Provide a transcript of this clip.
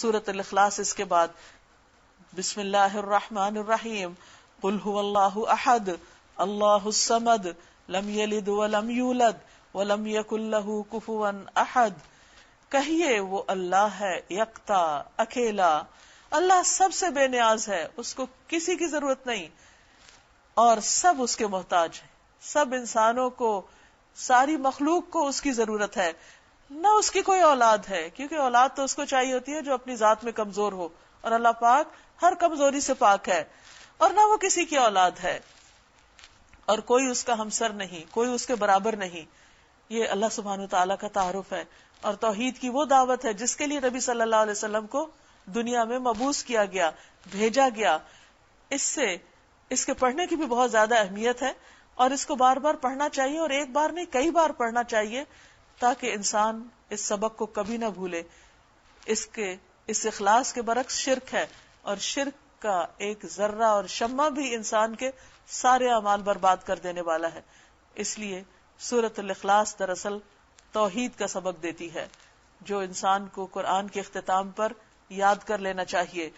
سورۃ الاخلاص اس کے بعد بسم اللہ الرحمن الرحیم قل هو اللہ احد اللہ الصمد لم یلد ولم یولد ولم یکن له کفوا احد. کہیے وہ اللہ ہے یکتا اکیلا، اللہ سب سے بے نیاز ہے، اس کو کسی کی ضرورت نہیں اور سب اس کے محتاج ہیں. سب انسانوں کو، ساری مخلوق کو اس کی ضرورت ہے. نہ اس کی کوئی اولاد ہے، کیونکہ اولاد تو اس کو چاہیے ہوتی ہے جو اپنی ذات میں کمزور ہو، اور اللہ پاک ہر کمزوری سے پاک ہے. اور نہ وہ کسی کی اولاد ہے، اور کوئی اس کا ہمسر نہیں، کوئی اس کے برابر نہیں. یہ اللہ سبحانہ وتعالیٰ کا تعارف ہے، اور توحید کی وہ دعوت ہے جس کے لیے نبی صلی اللہ علیہ وسلم کو دنیا میں مبعوث کیا گیا، بھیجا گیا. اس کے پڑھنے کی بھی بہت زیادہ اہمیت ہے، اور اس کو بار بار پڑھنا چاہیے، اور ایک بار نہیں کئی بار پڑھنا چاہیے، تاکہ انسان اس سبق کو کبھی نہ بھولے. اس اخلاص کے برعکس شرک ہے، اور شرک کا ایک ذرہ اور شمع بھی انسان کے سارے اعمال برباد کر دینے والا ہے. اس لیے سورۃ الاخلاص دراصل توحید کا سبق دیتی ہے، جو انسان کو قرآن کے اختتام پر یاد کر لینا چاہیے.